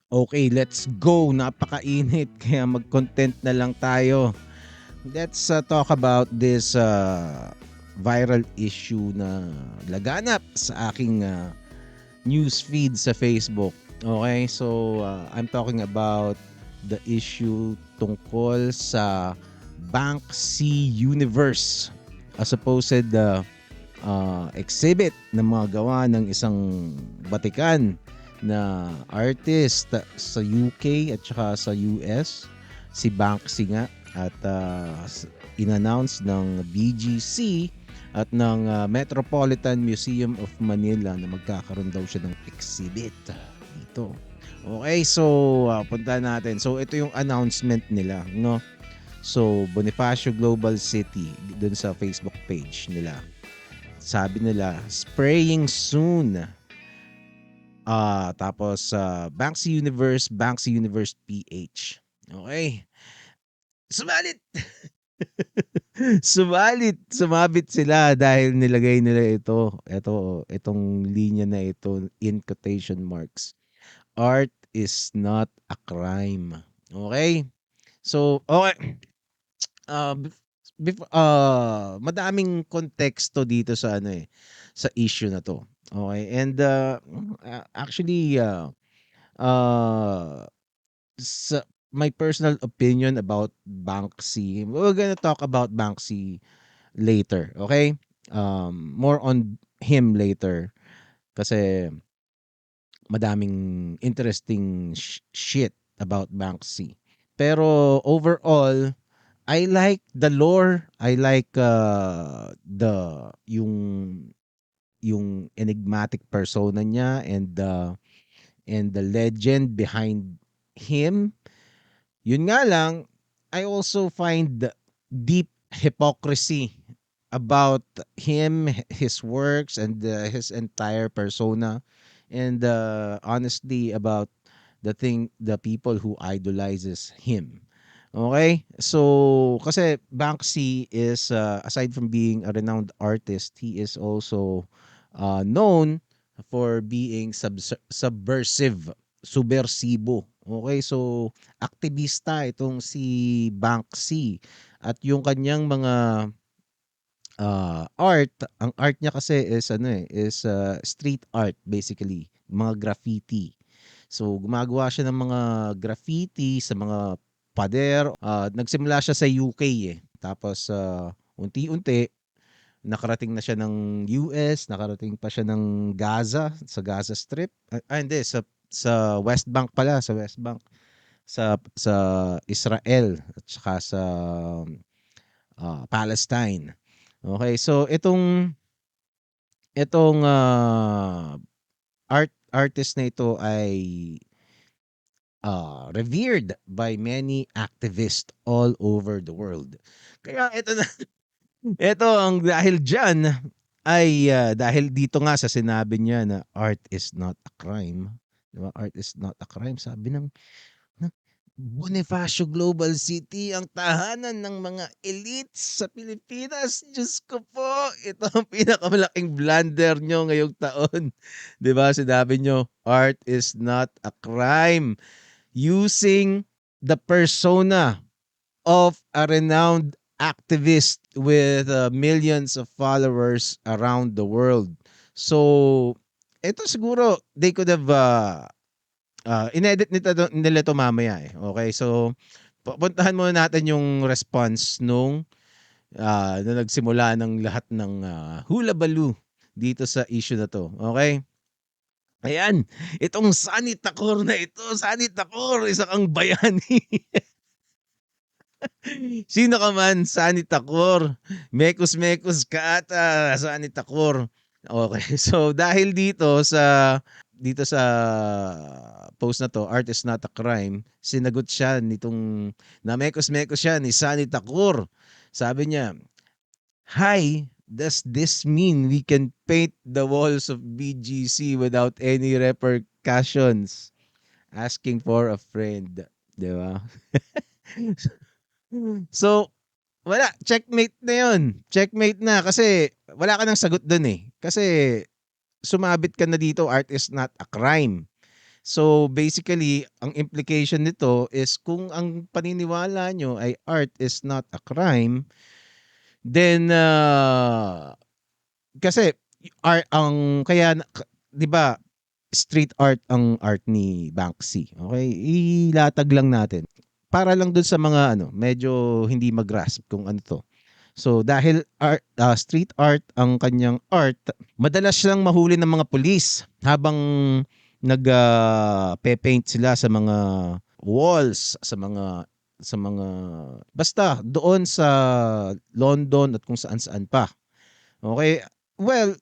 Okay, let's go. Napakainit kaya mag-content na lang tayo. Let's talk about this viral issue na laganap sa aking news feed sa Facebook. Okay, so I'm talking about the issue tungkol sa Banksy Universe, a supposed exhibit na mga gawa ng isang Batikan na artist sa UK at saka sa US, si Banksy nga, at in-announce ng BGC at ng Metropolitan Museum of Manila na magkakaroon daw siya ng exhibit dito. Okay, so punta natin. So ito yung announcement nila, no? So Bonifacio Global City dun sa Facebook page nila. Sabi nila, spraying soon. Tapos Banksy Universe PH. Okay. Sumalit! Sumabit sila dahil nilagay nila itong linya na ito in quotation marks. Art is not a crime. Okay? So, okay. Madaming konteksto dito sa sa issue na to. Okay? And actually uh sa my personal opinion about Banksy, we're gonna talk about Banksy later, okay? More on him later kasi madaming interesting shit about Banksy. Pero overall, I like the lore. I like yung enigmatic persona niya and the legend behind him. Yun nga lang, I also find deep hypocrisy about him, his works, and his entire persona, and honestly about the people who idolizes him. Okay? So, kasi Banksy is, aside from being a renowned artist, he is also known for being subversive, subversibo. Okay? So, aktivista itong si Banksy. At yung kanyang mga art, ang art niya kasi is is street art basically, mga graffiti. So gumagawa siya ng mga graffiti sa mga pader. Nagsimula siya sa UK eh. Tapos unti-unti nakarating na siya ng US, nakarating pa siya ng Gaza, sa Gaza Strip. Hindi, sa West Bank pala, sa West Bank, sa Israel at saka sa Palestine. Okay, so itong artist na ito ay revered by many activists all over the world. Kaya ito na, ito ang dahil diyan ay dahil dito nga sa sinabi niya na art is not a crime. 'Di ba? Art is not a crime, sabi ng Bonifacio Global City, ang tahanan ng mga elites sa Pilipinas. Diyos ko po, ito ang pinakamalaking blunder nyo ngayong taon. 'Di ba? Sinabi nyo, art is not a crime. Using the persona of a renowned activist with millions of followers around the world. So, ito siguro, they could have inedit nila to mamaya eh. Okay, so puntahan muna natin yung response na nagsimula ng lahat ng hula baloo dito sa issue na to. Okay? Ayan, itong Sunny Takor na ito, Sunny Takor, isa kang bayani. Sino ka man, Sunny Takor. Mekos-mekos ka ata, Sunny Takor. Okay, so dahil dito sa post na to, Art is not a crime, sinagot siya nitong namekos-mekos siya ni Sunny Takor. Sabi niya, "Hi, does this mean we can paint the walls of BGC without any repercussions? Asking for a friend." Di ba? So, wala. Checkmate na yun. Checkmate na kasi wala ka nang sagot dun eh. Kasi sumabit ka na dito, art is not a crime. So basically, ang implication nito is kung ang paniniwala nyo ay art is not a crime, then kasi art ang kaya 'di ba street art ang art ni Banksy. Okay? Ilatag lang natin. Para lang dun sa mga ano, medyo hindi mag-grasp kung ano to. So dahil street art ang kanyang art, madalas siyang mahuli ng mga pulis habang nag-paint sila sa mga walls, sa mga basta doon sa London at kung saan-saan pa. Okay? Well,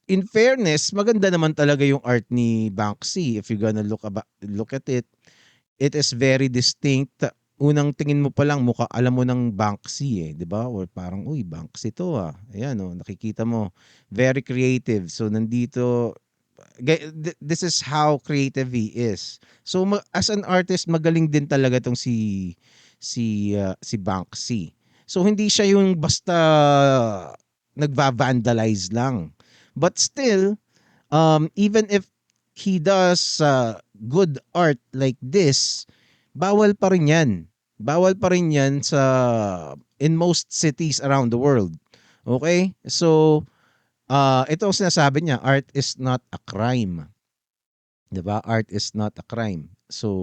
in fairness, maganda naman talaga yung art ni Banksy if you're gonna look at it. It is very distinct. Unang tingin mo pa lang mukha alam mo ng Banksy, 'di ba? Or parang, "Uy, Banksy 'to, ah." Ayan, oh, nakikita mo. Very creative. So nandito this is how creative he is. So as an artist, magaling din talaga tong si Banksy. So hindi siya yung basta nagva-vandalize lang. But still, even if he does good art like this, bawal pa rin yan. Bawal pa rin yan in most cities around the world. Okay? So, ito ang sinasabi niya, art is not a crime. 'Di ba? Art is not a crime. So,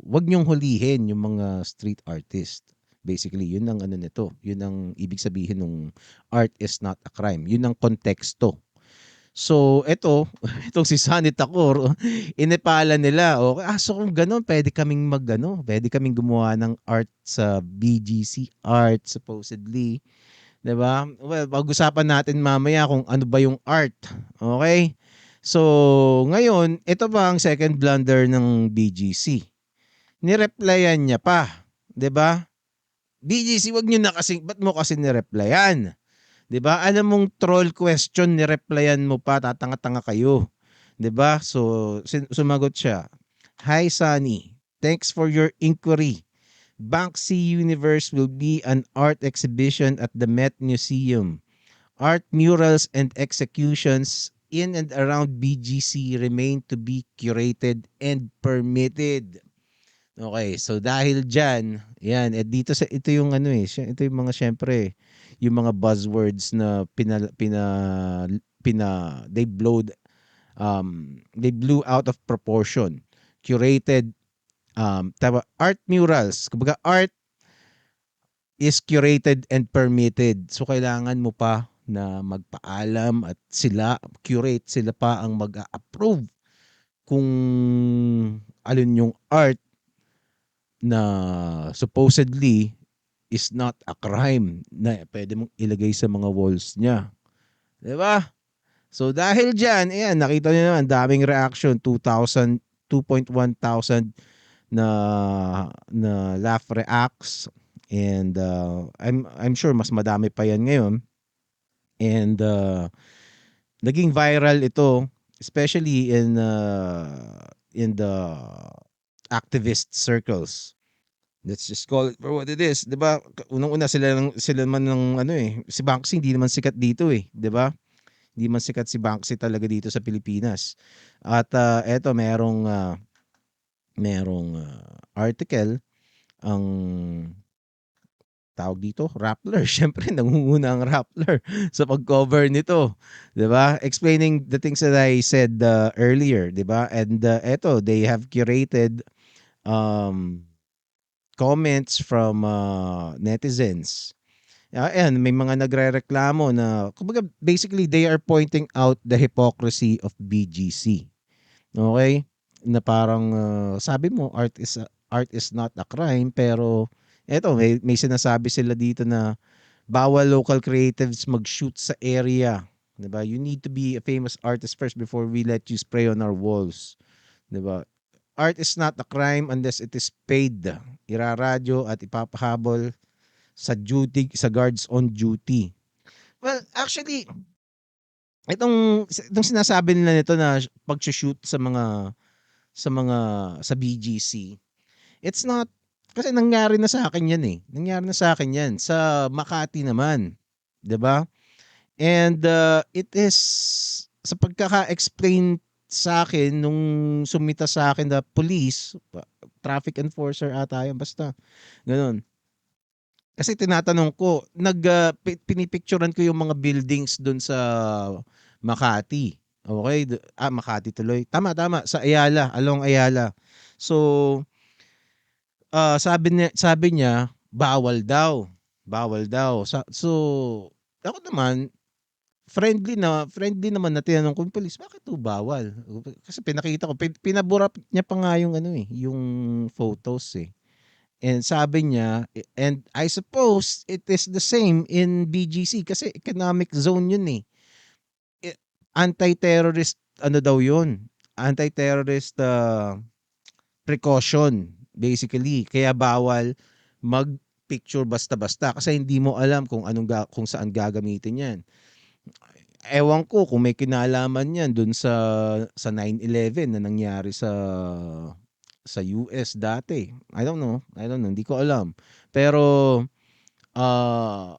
wag niyong hulihin yung mga street artist. Basically, yun ang ano nito. Yun ang ibig sabihin ng art is not a crime. Yun ang konteksto. So, eto, itong si Sunny Takor, inepala nila. Okay, so kung gano'n, pwede kaming gumawa ng art sa BGC Art, supposedly. 'Di ba? Well, pag-usapan natin mamaya kung ano ba yung art. Okay? So, ngayon, ito ba ang second blunder ng BGC? Nireplyan niya pa. 'Di ba? BGC, wag niyo na kasi, ba't mo kasi nireplyan? 'Di ba? Alam mong troll question, nireplyan mo pa, tatanga-tanga kayo. 'Di ba? So, sumagot siya. Hi, Sunny. Thanks for your inquiry. Banksy Universe will be an art exhibition at the Met Museum. Art murals and executions in and around BGC remain to be curated and permitted. Okay, so dahil diyan, 'yan, dito sa ito yung ano ito yung mga syempre, yung mga buzzwords na they blew out of proportion. Curated, art murals. Kumbaga, art is curated and permitted. So kailangan mo pa na magpaalam at sila pa ang mag-a-approve kung alin yung art na supposedly is not a crime na pwede mong ilagay sa mga walls niya. 'Di ba? So dahil diyan, ayan, nakita niyo naman daming reaction, 2.1 thousand na laugh reacts, and I'm sure mas madami pa yan ngayon, and naging viral ito, especially in the activist circles. Let's just call it for what it is, 'di ba? Unang-una sila man ng ano si Banksy hindi naman sikat dito 'di ba? Hindi man sikat si Banksy talaga dito sa Pilipinas. At eto merong article ang tawag dito, Rappler. Siyempre nangunguna ang Rappler sa pag-cover nito, 'di ba? Explaining the things that I said earlier, 'di ba? And eto, they have curated um comments from netizens. Ayan, may mga nagrereklamo na kumbaga basically they are pointing out the hypocrisy of BGC. Okay? Na parang sabi mo art is not a crime, pero eto may sinasabi sila dito na bawal local creatives mag-shoot sa area. 'Di ba? You need to be a famous artist first before we let you spray on our walls. 'Di ba? Art is not a crime unless it is paid. Iraradyo at ipapahabol sa guards on duty. Well, actually, itong sinasabi nila nito na pag-shoot sa BGC, it's not, kasi nangyari na sa akin yan Nangyari na sa akin yan sa Makati naman, 'di ba? And it is sa pagkaka-explain sa'kin nung sumita sa'kin na police, traffic enforcer ata yun basta, gano'n. Kasi tinatanong ko, pinipicturan ko yung mga buildings dun sa Makati. Okey, Makati tuloy. Tama, tama, sa Ayala, along Ayala. So, sabi niya bawal daw. Ako naman friendly naman na tinanong ko yung pulis, "Bakit po bawal?" Kasi pinakita ko, pinabura niya pa nga yung ano, eh, yung photos, eh. And sabi niya, and I suppose it is the same in BGC kasi economic zone yun, eh. Eh, anti-terrorist ano daw yun, anti-terrorist, precaution basically. Kaya bawal mag-picture basta-basta kasi hindi mo alam kung saan gagamitin 'yan. Ewan ko kung may kinalaman 'yan dun sa 9/11 na nangyari sa US dati. I don't know, hindi ko alam. Pero, ah,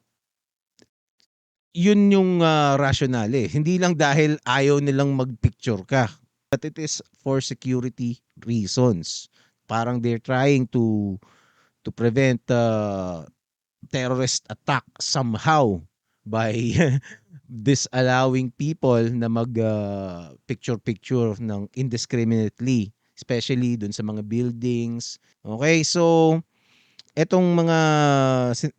yun yung, rationale, eh. Hindi lang dahil ayaw nilang mag-picture ka, but it is for security reasons. Parang they're trying to prevent, terrorist attack somehow by disallowing people na picture-picture ng indiscriminately, especially dun sa mga buildings. Okay, so etong mga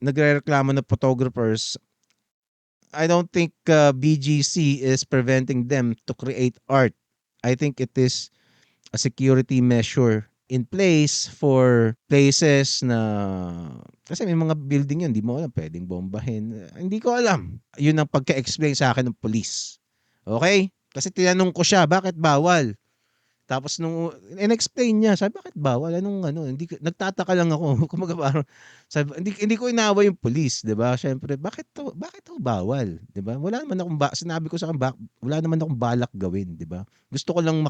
nagrereklamo na photographers, I don't think, BGC is preventing them to create art. I think it is a security measure in place for places na kasi may mga building yun, di mo alam, pwedeng bombahin. Hindi ko alam. Yun ang pagka-explain sa akin ng police. Okay? Kasi tinanong ko siya, bakit bawal? Tapos nung in-explain niya, sabi, bakit bawal? Anong ano, hindi nagtataka lang ako. Kumbaga parang sabi, hindi ko inaway yung police, 'di ba? Syempre, bakit to bawal, 'di ba? Wala naman akong sinabi ko sa kanya, wala naman akong balak gawin, 'di ba? Gusto ko lang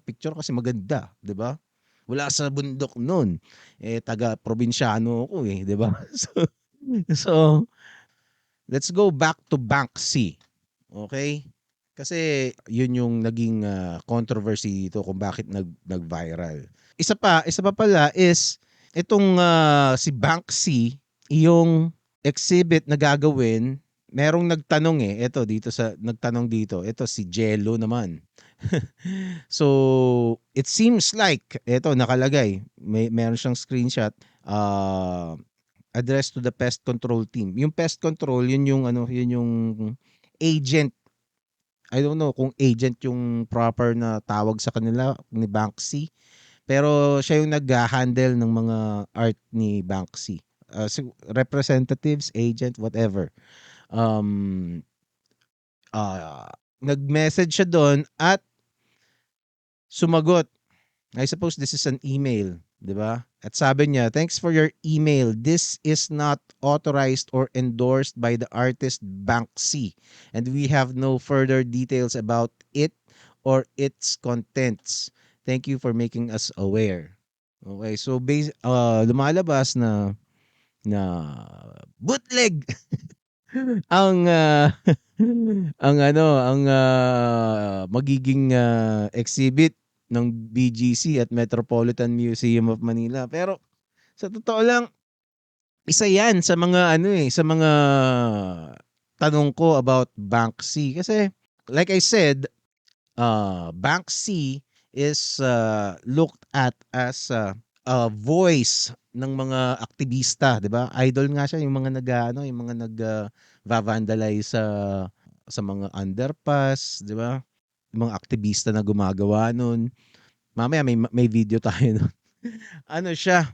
picture kasi maganda, 'di ba? Wala sa bundok noon. Eh taga probinsyano ako eh, 'di ba? So let's go back to Banksy. Okay? Kasi yun yung naging, controversy dito kung bakit nag-viral. Isa pa pala is itong, si Banksy, yung exhibit na gagawin, merong nagtanong, eh, nagtanong dito, eto si Jello naman. So, it seems like eto nakalagay, meron siyang screenshot, ah, addressed to the pest control team. Yung pest control, yun yung agent. I don't know kung agent yung proper na tawag sa kanila ni Banksy, pero siya yung nagha-handle ng mga art ni Banksy. Representatives, agent, whatever. Um, Nag-message siya doon at sumagot. I suppose this is an email, 'di ba? At sabi niya, "Thanks for your email. This is not authorized or endorsed by the artist Banksy, and we have no further details about it or its contents. Thank you for making us aware." Okay, so lumalabas na bootleg ang magiging, exhibit ng BGC at Metropolitan Museum of Manila. Pero sa totoo lang, isa 'yan sa mga sa mga tanong ko about Banksy. Kasi like I said, Banksy is, looked at as a voice ng mga aktivista, 'di ba? Idol nga siya yung mga yung mga va-vandalize sa mga underpass, 'di ba? Yung mga aktivista na gumagawa nun. Mamaya may video tayo nun. Ano siya,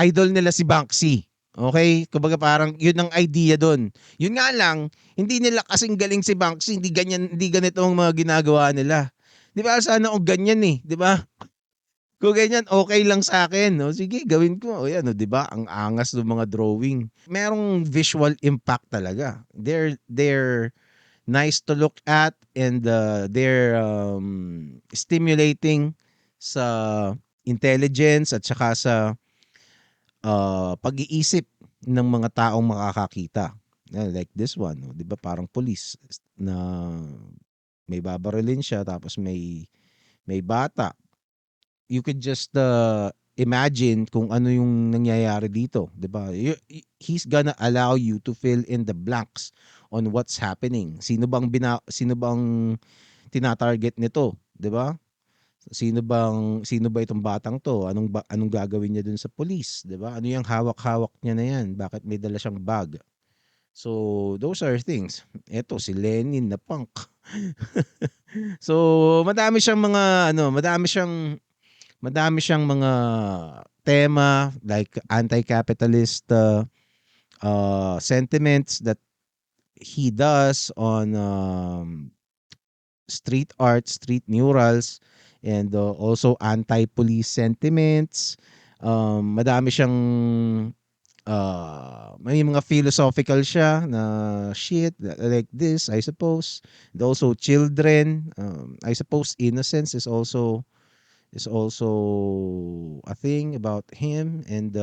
idol nila si Banksy. Okay? Kumbaga parang yun ang idea dun. Yun nga lang, hindi nila kasing galing si Banksy, hindi ganito ang mga ginagawa nila. 'Di ba sana kung ganyan, eh, 'di ba? Kung ganyan, okay lang sa akin, no? Sige, gawin ko. O yan, 'di ba? Ang angas ng mga drawing. Merong visual impact talaga. They're nice to look at, and they're stimulating sa intelligence at saka sa pag-iisip ng mga taong makakakita. Like this one, no? 'Di ba parang police na may babarilin siya tapos may may bata. You could just imagine kung ano yung nangyayari dito, 'di ba? He's gonna allow you to fill in the blanks on what's happening. Sino bang tina-target nito, 'di ba? Sino ba itong batang 'to? Anong gagawin niya dun sa police, 'di ba? Ano yung hawak-hawak niya na 'yan? Bakit may dala siyang bag? So, those are things. Eto si Lenin na punk. So, madami siyang mga tema like anti-capitalist sentiments that he does on street art, street murals, and also anti-police sentiments. Madami siyang may mga philosophical siya na shit like this, I suppose. And also children, I suppose innocence is also a thing about him. And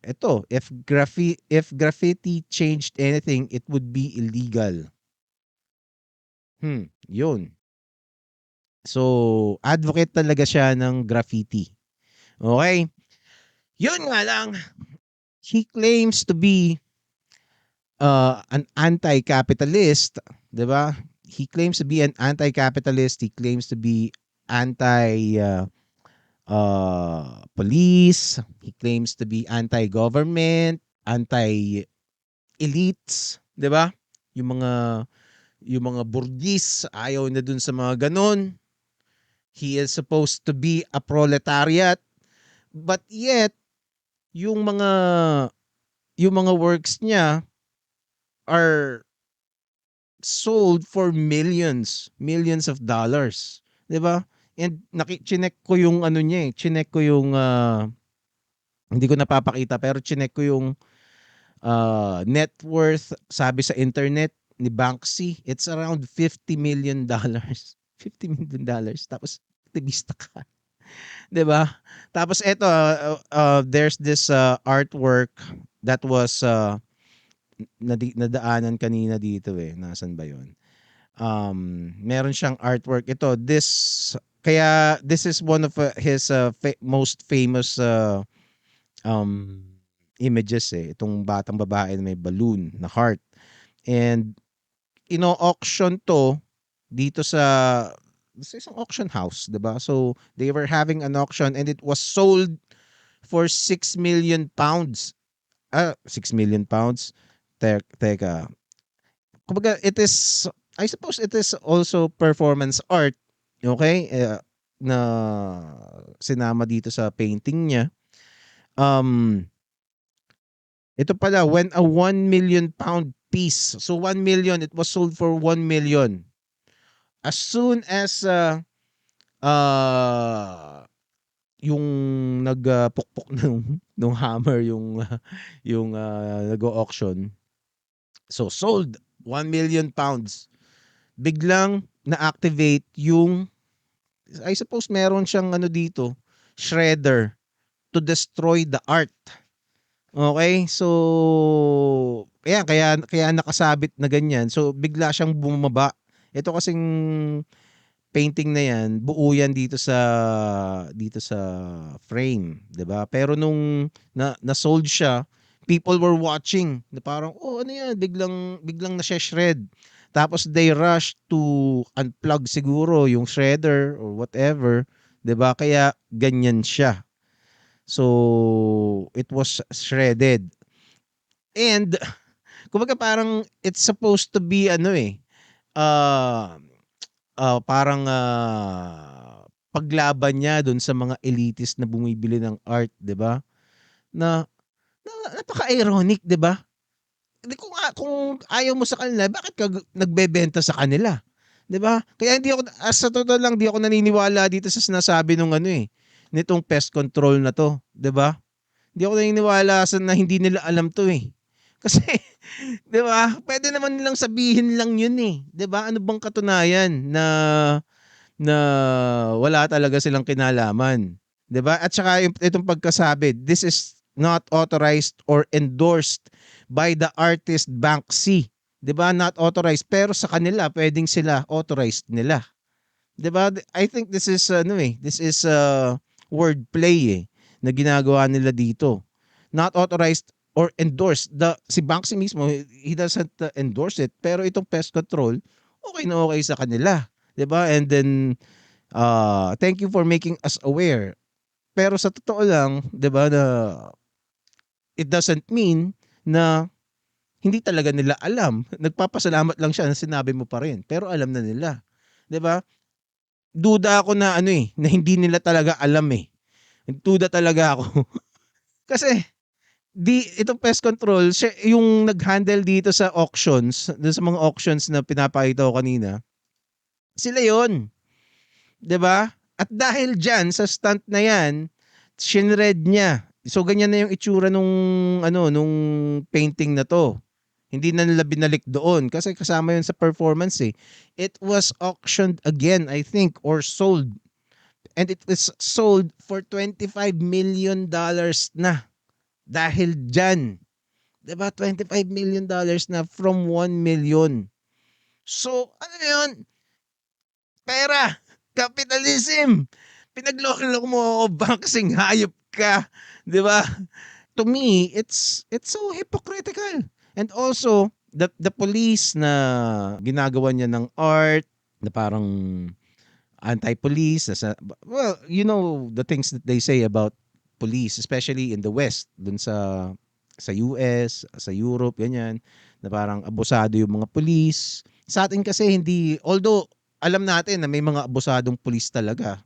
ito, if graffiti changed anything, it would be illegal. Yun. So, advocate talaga siya ng graffiti. Okay? Yun nga lang, he claims to be an anti-capitalist, 'di ba? He claims to be an anti-capitalist, he claims to be anti police, he claims to be anti-government, anti-elites, 'di ba? Yung mga yung mga burgis ayaw na dun sa mga ganon. He is supposed to be a proletariat, but yet yung mga yung mga works niya are sold for millions of dollars, 'di ba? And chinek ko yung ano niya chinek ko yung hindi ko napapakita pero chinek ko yung net worth sabi sa internet ni Banksy, it's around $50 million. $50 million tapos aktivista ka, 'di ba? Tapos eto there's this artwork that was nadaanan kanina dito Nasaan ba 'yon? Meron siyang artwork ito. This is one of his most famous um images itong batang babae na may balloon na heart. And ino-auction to dito sa isang auction house, 'di ba? So they were having an auction and it was sold for £6 million. 6 million pounds. Teka. Kumbaga, I suppose it is also performance art, okay? Na sinama dito sa painting niya. Ito pala, when a 1 million pound piece, so 1 million, it was sold for 1 million. As soon as yung nagpukpok ng hammer yung nag-auction, so sold 1 million pounds. Biglang na-activate yung, I suppose meron siyang ano dito, shredder to destroy the art. Okay? So kaya nakasabit na ganyan. So bigla siyang bumaba. Ito kasing painting na yan, buo yan dito sa frame, 'di ba? Pero nung na-sold siya, people were watching. Na parang, "Oh, ano 'yan? Biglang na-shred." Tapos they rushed to unplug siguro yung shredder or whatever, 'di ba? Kaya ganyan siya. So it was shredded. And kumbaga parang it's supposed to be ano uh parang paglaban niya dun sa mga elitist na bumibili ng art, 'di ba? Na, napaka-ironic, 'di ba? Hindi ko nga, kung ayaw mo sa kanila, bakit ka nagbebenta sa kanila? 'Di ba? Kaya hindi ako, sa totoo lang, di ako naniniwala dito sa sinasabi nung nitong pest control na 'to, 'di ba? Hindi ako naniniwala na hindi nila alam 'to Kasi 'di ba? Pwede naman nilang sabihin lang 'yun 'di ba? Ano bang katunayan na wala talaga silang kinalaman, 'di ba? At saka itong pagkasabi, this is not authorized or endorsed by the artist Banksy, 'di ba? Not authorized, pero sa kanila pwedeng sila authorized nila, 'Di ba? I think this is this is wordplay na ginagawa nila dito. Not authorized or endorsed. Si Banksy mismo, he doesn't endorse it. Pero itong pest control, okay na okay sa kanila. 'Di ba? And then, thank you for making us aware. Pero sa totoo lang, 'di ba, na it doesn't mean na hindi talaga nila alam. Nagpapasalamat lang siya na sinabi mo pa rin. Pero alam na nila. 'Di ba? Duda ako na na hindi nila talaga alam eh. Duda talaga ako. Kasi itong pest control, siya yung nag-handle dito sa auctions, dun sa mga auctions na pinapakita ko kanina. Sila 'yon, 'di ba? At dahil diyan sa stunt na 'yan, shinred niya. So ganyan na yung itsura nung painting na 'to. Hindi na nila binalik doon kasi kasama 'yun sa performance eh. It was auctioned again, I think, or sold. And it was sold for $25 million na. Dahil diyan, 'di ba? $25 million na from 1 million. So, ano 'yun? Pera, capitalism. Pinagloko-loko mo ako, Banksing, hayop ka, 'di ba? To me, it's so hypocritical. And also, the police na ginagawa niya ng art na parang anti-police, well, you know the things that they say about police, especially in the West, dun sa US, sa Europe, ganyan, na parang abusado yung mga police. Sa atin kasi hindi, although alam natin na may mga abusadong police talaga,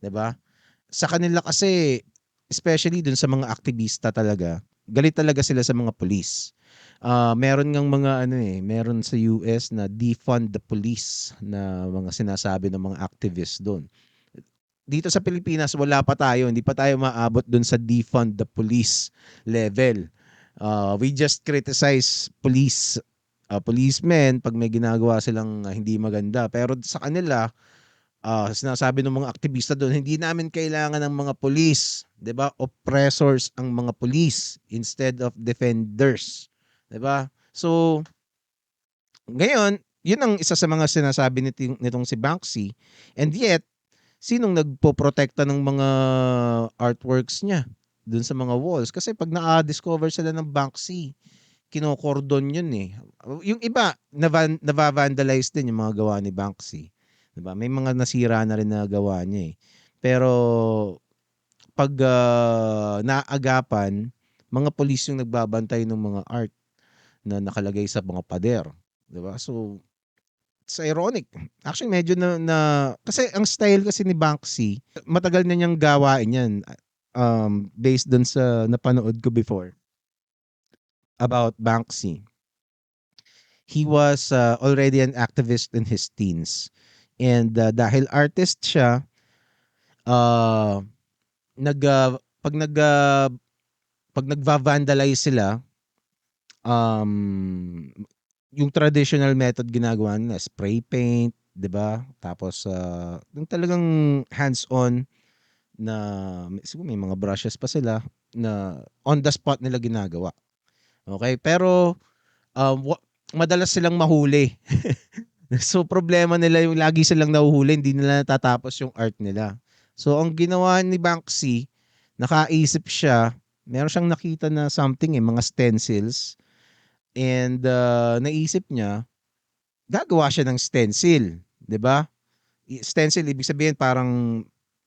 'di ba? Sa kanila kasi, especially dun sa mga aktivista talaga, galit talaga sila sa mga police. Meron ngang mga meron sa US na defund the police na mga sinasabi ng mga activists doon. Dito sa Pilipinas wala pa tayo, hindi pa tayo maabot doon sa defund the police level. We just criticize policemen pag may ginagawa silang hindi maganda. Pero sa kanila, sinasabi ng mga aktivista doon, hindi namin kailangan ng mga police, 'di ba? Oppressors ang mga police instead of defenders, 'di ba? So, ngayon, 'yun ang isa sa mga sinasabi nitong si Banksy. And yet, sinong nagpoprotekta ng mga artworks niya doon sa mga walls? Kasi pag na-discover sila ng Banksy, kinokordon yun eh. Yung iba, nava-vandalize din yung mga gawa ni Banksy. Diba? May mga nasira na rin na gawa niya eh. Pero pag naagapan, mga polis yung nagbabantay ng mga art na nakalagay sa mga pader. Diba? So, it's ironic. Actually, medyo kasi ang style kasi ni Banksy, matagal na niyang gawain yan. Based dun sa napanood ko before about Banksy. He was already an activist in his teens. And dahil artist siya, uh, nag pag pag nagva-vandalize sila, um, yung traditional method ginagawa nila, spray paint, 'di ba? Tapos yung talagang hands-on na siguro may mga brushes pa sila na on the spot nila ginagawa. Okay? Pero madalas silang mahuli. So problema nila yung lagi silang nahuhuli, hindi nila natatapos yung art nila. So ang ginawa ni Banksy, nakaisip siya, meron siyang nakita na something mga stencils, and naisip niya, gagawa siya ng stencil, 'di ba? Stencil ibig sabihin parang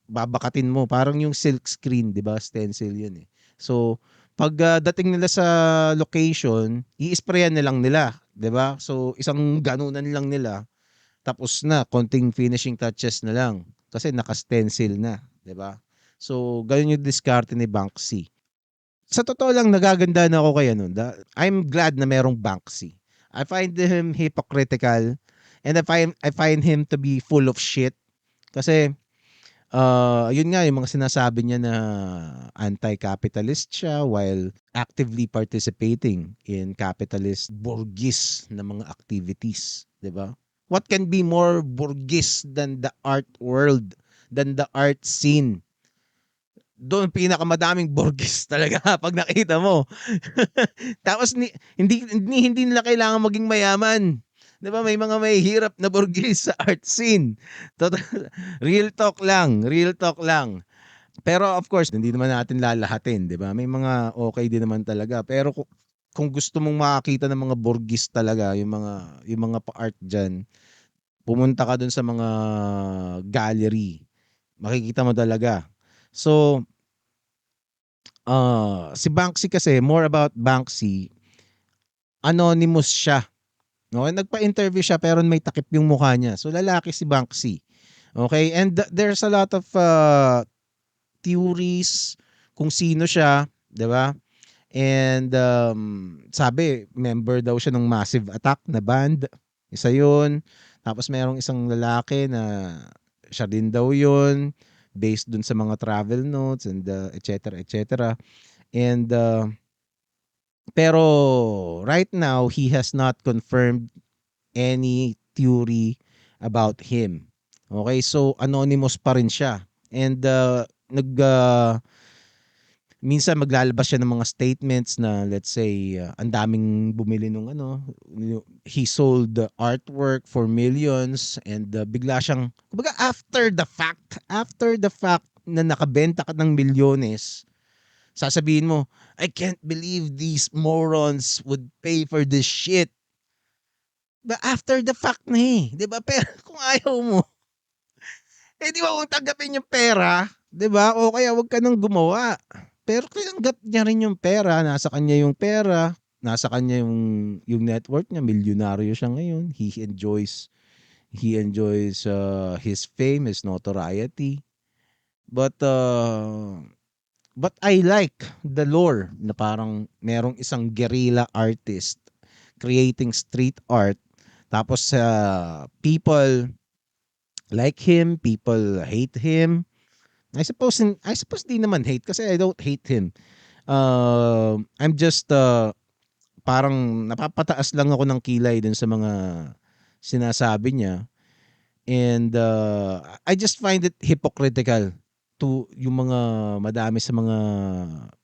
babakatin mo, parang yung silk screen, 'di ba? Stencil 'yun eh. So pag dating nila sa location, i-sprayan na lang nila, 'di ba? So isang ganunan lang nila, tapos na, konting finishing touches na lang kasi naka-stencil na, 'di ba? So ganun yung diskarte ni Banksy. Sa totoo lang nagaganda na ako kay I'm glad na merong Banksy. I find him hypocritical, and I find him to be full of shit kasi yun nga yung mga sinasabi niya na anti-capitalist siya while actively participating in capitalist bourgeois na mga activities, 'di ba? What can be more bourgeois than the art world, than the art scene? Doon pinakamadaming bourgeois talaga pag nakita mo. Tapos hindi nila kailangan maging mayaman. 'Di ba may mga mahihirap na burgis sa art scene. Toto real talk lang. Pero of course hindi naman natin lalahatin, 'di ba? May mga okey din naman talaga. Pero kung gusto mong makakita ng mga burgis talaga, yung mga pa-art diyan, pumunta ka dun sa mga gallery. Makikita mo talaga. So, si Banksy kasi, more about Banksy, anonymous siya. Okay, nagpa-interview siya pero may takip yung mukha niya. So lalaki si Banksy. Okay? And there's a lot of theories kung sino siya, 'di ba? And sabi member daw siya ng Massive Attack na band. Isa 'yun. Tapos merong isang lalaki na siya din daw 'yun based dun sa mga travel notes and et cetera, et cetera. And pero right now he has not confirmed any theory about him. Okay, so anonymous pa rin siya. And minsan maglalabas siya ng mga statements na let's say ang daming bumili nung ano, he sold the artwork for millions and bigla siyang kumbaga after the fact na nakabenta ka ng milyones, sasabihin mo, I can't believe these morons would pay for this shit. After the fact na eh. 'Di ba? Pero kung ayaw mo, eh di wag mong tanggapin yung pera. 'Di ba? O kaya wag ka nang gumawa. Pero tinanggap niya rin yung pera. Nasa kanya yung pera. Nasa kanya yung net worth niya. Milyonaryo siya ngayon. He enjoys his fame, his notoriety. But I like the lore na parang merong isang guerrilla artist creating street art. Tapos people like him, people hate him. I suppose di naman hate kasi I don't hate him. I'm just parang napapataas lang ako ng kilay dun sa mga sinasabi niya. And I just find it hypocritical to yung mga madami sa mga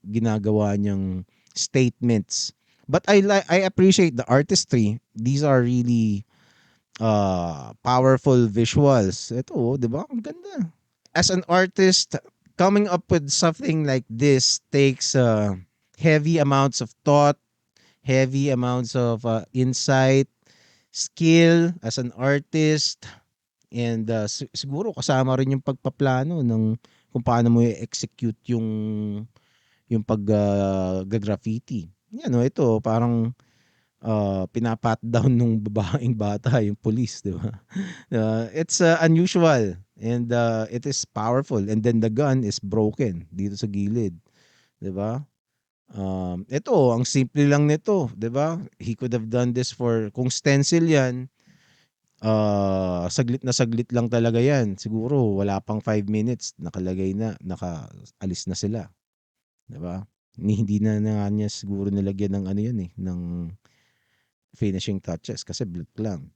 ginagawa niyang statements. But I appreciate the artistry. These are really powerful visuals. Ito, oh, 'di ba? Ang ganda. As an artist, coming up with something like this takes heavy amounts of thought, heavy amounts of insight, skill as an artist, and siguro kasama rin yung pagpaplano ng kung paano mo i-execute yung pag graffiti. Yan, no, ito parang pinapat down nung babaeng bata yung police, di ba? It's unusual and it is powerful, and then the gun is broken dito sa gilid, di ba? Ito ang simple lang nito, di ba? He could have done this for kung stencil yan, saglit na saglit lang talaga yan. Siguro wala pang 5 minutes nakalagay na, nakaalis na sila, di ba? Hindi na nga niya siguro nilagyan ng ano yan eh, ng finishing touches kasi black lang.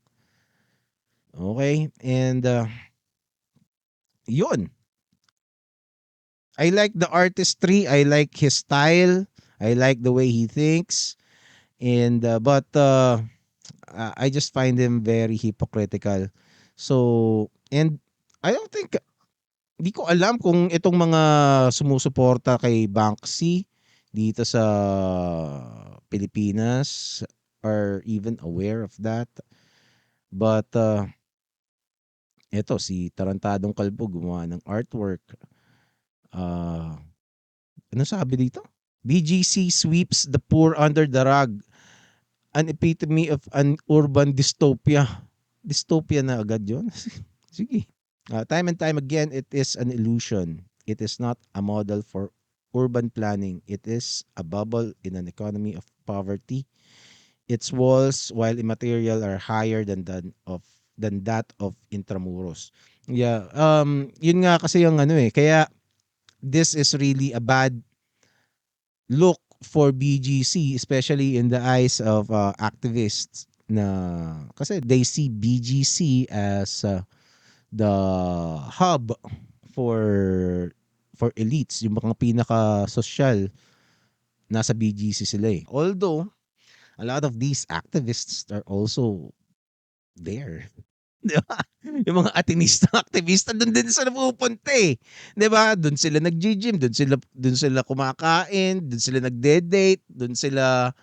Okay? And yun. I like the artistry. I like his style. I like the way he thinks. And but I just find him very hypocritical. So, and I don't think di ko alam kung itong mga sumusuporta kay Banksy dito sa Pilipinas are even aware of that. But eto si Tarantadong Kalbo gumawa ng artwork. Ah, ano sabi dito? BGC sweeps the poor under the rug. An epitome of an urban dystopia. Dystopia na agad yun? Sige. Time and time again, it is an illusion. It is not a model for urban planning. It is a bubble in an economy of poverty. Its walls, while immaterial, are higher than that of Intramuros. Yeah, yun nga kasi yung ano eh. Kaya this is really a bad look for BGC, especially in the eyes of activists na kasi they see BGC as the hub for elites, yung mga pinaka social nasa BGC sila eh. Although a lot of these activists are also there. 'Di ba? Yung mga atinista, aktivista dun din sila pumupunta, eh, 'di ba? Dun sila naggi-gym, dun sila kumakain, dun sila nagde-date, dun sila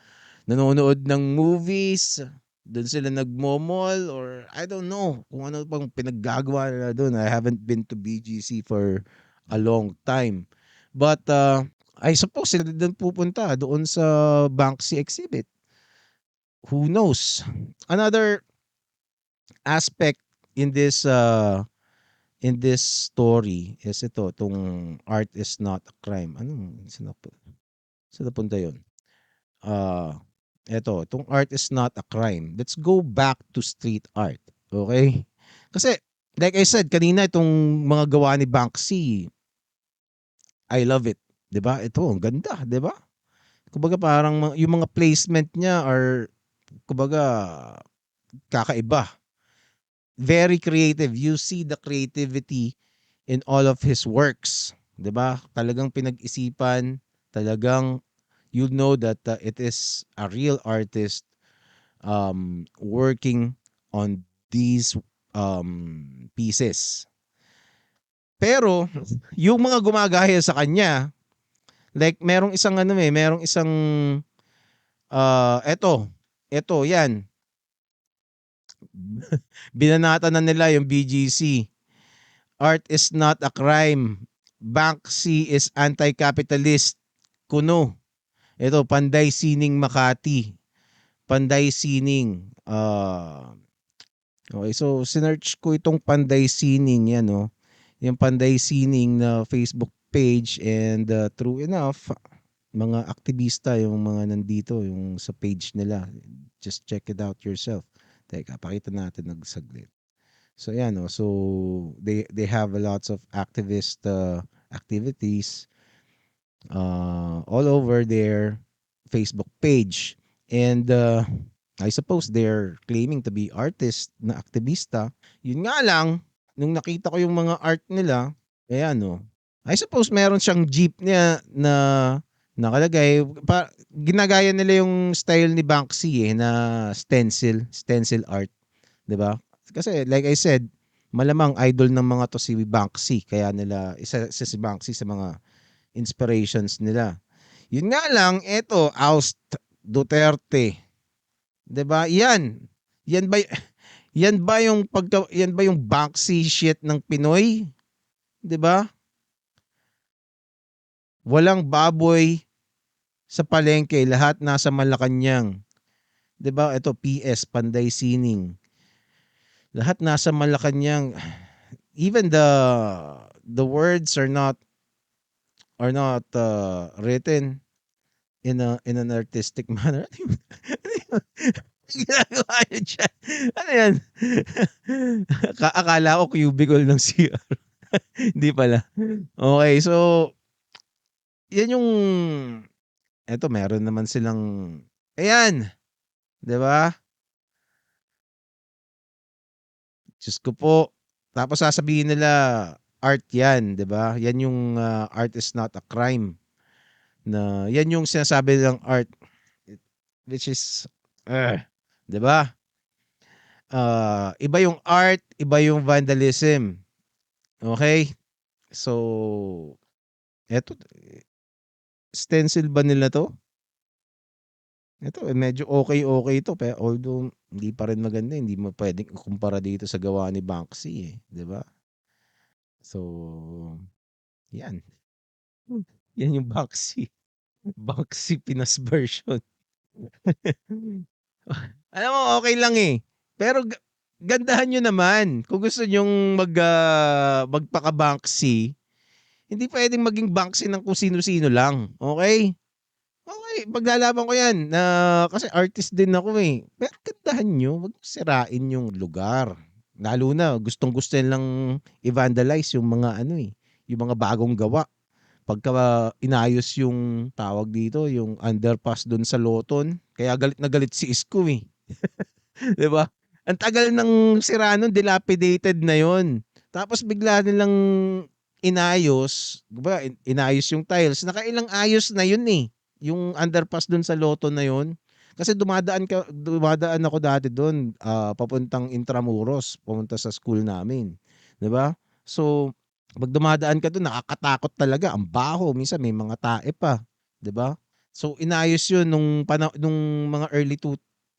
nanonood ng movies, dun sila nagmo-mall or I don't know kung ano pang pinaggagawa nila dun. I haven't been to BGC for a long time. But, I suppose sila din pupunta doon sa Banksy exhibit. Who knows? Another aspect in this story is ito, 'tong art is not a crime. Saan napunta yun? Ah, eto, 'tong art is not a crime. Let's go back to street art, okay? Kasi like I said kanina, itong mga gawa ni Banksy, I love it, 'di ba? Ito ang ganda, 'di ba? Kumbaga parang yung mga placement niya are kumbaga kakaiba. Very creative. You see the creativity in all of his works, 'di ba? Talagang pinag-isipan, talagang you know that it is a real artist working on these pieces. Pero yung mga gumagaya sa kanya, like merong isang eto yan, binanata na nila yung BGC. Art is not a crime. Banksy is anti-capitalist. Kuno. Ito, Panday Sining Makati. Panday Sining. Okay, so sinearch ko itong Panday Sining yan, no. Yung Panday Sining na Facebook page and true enough, mga aktivista yung mga nandito, yung sa page nila. Just check it out yourself. Teka, pakita natin nagsaglit. So yan, no. So they have a lots of activist activities all over their Facebook page. And I suppose they're claiming to be artist na aktivista. Yun nga lang, nung nakita ko yung mga art nila, ayan no. I suppose meron siyang jeep niya na nakalagay. Ginagaya nila yung style ni Banksy na stencil art, 'di ba? Kasi like I said, malamang idol ng mga to si Banksy, kaya nila isa si Banksy sa mga inspirations nila. Yun nga lang, eto, oust Duterte. 'Di ba? Yan ba yan ba yung Banksy shit ng Pinoy? 'Di ba? Walang baboy sa palengke, lahat nasa Malacanang. 'Di ba? Ito PS Panday Sining. Lahat nasa Malacanang. Even the words are not written in an artistic manner. Ginagawa niyo diyan? Ano 'yan? Akala ko cubicle ng CR. Hindi pala. Okay, so 'yan yung eto meron naman silang ayan, 'di ba? Diyos ko po. Tapos sasabihin nila art 'yan, 'di ba? 'Yan yung art is not a crime. Na 'yan yung sinasabi nilang art which is 'di ba? Iba yung art, iba yung vandalism. Okay? So, eto, stencil ba nila 'to? Ito, medyo okay 'to, pero although hindi pa rin maganda, hindi mo puwedeng ikumpara dito sa gawa ni Banksy, eh, 'di ba? So, 'yan. Hmm. 'Yan yung Banksy. Banksy Pinas version. Alam mo okey lang, eh, pero gandahan niyo naman. Kung gusto niyong magpaka-Banksy, hindi puwedeng maging Banksy ng kung sino-sino lang, okey? Okey, paglalaban ko 'yan na kasi artist din ako, eh. Pero gandahan niyo, wag niyo sirain yung lugar. Lalo na gustong-gusto nilang i-vandalize yung mga ano, eh, yung mga bagong gawa. Pagka inayos yung tawag dito, yung underpass dun sa Loton, kaya galit na galit si Isko, eh. 'Di ba? Ang tagal ng sira nun, dilapidated na yun. Tapos bigla nilang inayos, 'di ba, inayos yung tiles. Nakailang ayos na yun, eh, yung underpass dun sa Loton na yun. Kasi dumadaan ako dati do'n, papuntang Intramuros, pumunta sa school namin, 'di ba? So, 'pag dumadaan ka do'n nakakatakot talaga, ang baho, minsan may mga tae pa, 'di ba? So, inayos 'yun nung mga early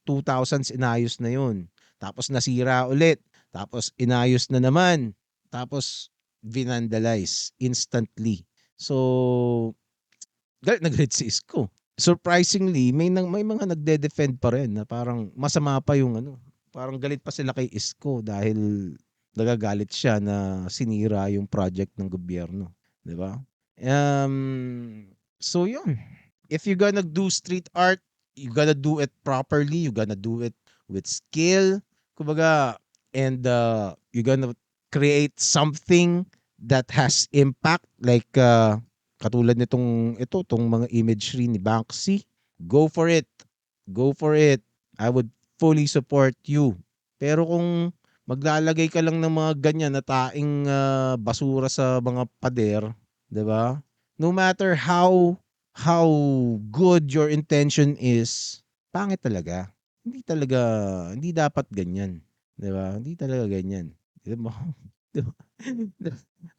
2000s inayos na 'yun. Tapos nasira ulit, tapos inayos na naman, tapos vinandalize instantly. So, galit na galit si isko. Surprisingly, may mga nagde-defend pa rin na parang masama pa yung ano, parang galit pa sila kay Isko dahil nagagalit siya na sinira yung project ng gobyerno, 'di ba? So yun. If you're gonna do street art, you gotta do it properly, you gonna do it with skill, kumbaga, and you're gonna create something that has impact like katulad nitong tong mga imagery ni Banksy. Go for it. Go for it. I would fully support you. Pero kung maglalagay ka lang ng mga ganyan na taing basura sa mga pader, 'di ba? No matter how good your intention is, pangit talaga. Hindi talaga, hindi dapat ganyan. 'Di ba? Hindi talaga ganyan. 'Di ba? 'Di ba?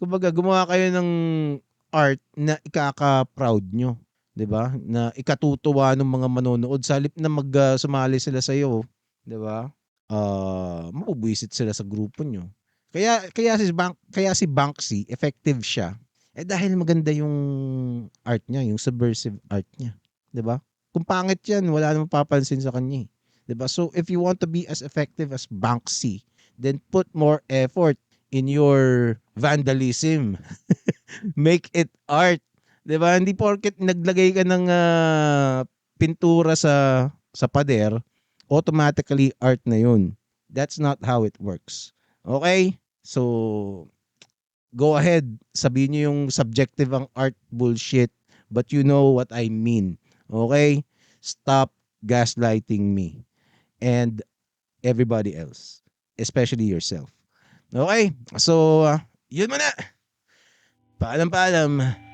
Kumbaga gumawa kayo ng art na ikaka-proud nyo, 'di ba? Na ikatutuwa ng mga manonood sa halip na sumali sila sa iyo, 'di ba? Mabubwisit sila sa grupo nyo. Kaya si Banksy effective siya. Dahil maganda yung art niya, yung subversive art niya, 'di ba? Kung pangit 'yan, wala namang papansin sa kanya, 'di ba? So if you want to be as effective as Banksy, then put more effort in your vandalism. Make it art. 'Di ba? Hindi porket naglagay ka ng pintura sa pader, automatically art na 'yun. That's not how it works. Okay? So, go ahead. Sabihin niyo yung subjective ang art bullshit, but you know what I mean. Okay? Stop gaslighting me and everybody else, especially yourself. Okay? So, yun muna. Paalam, paalam.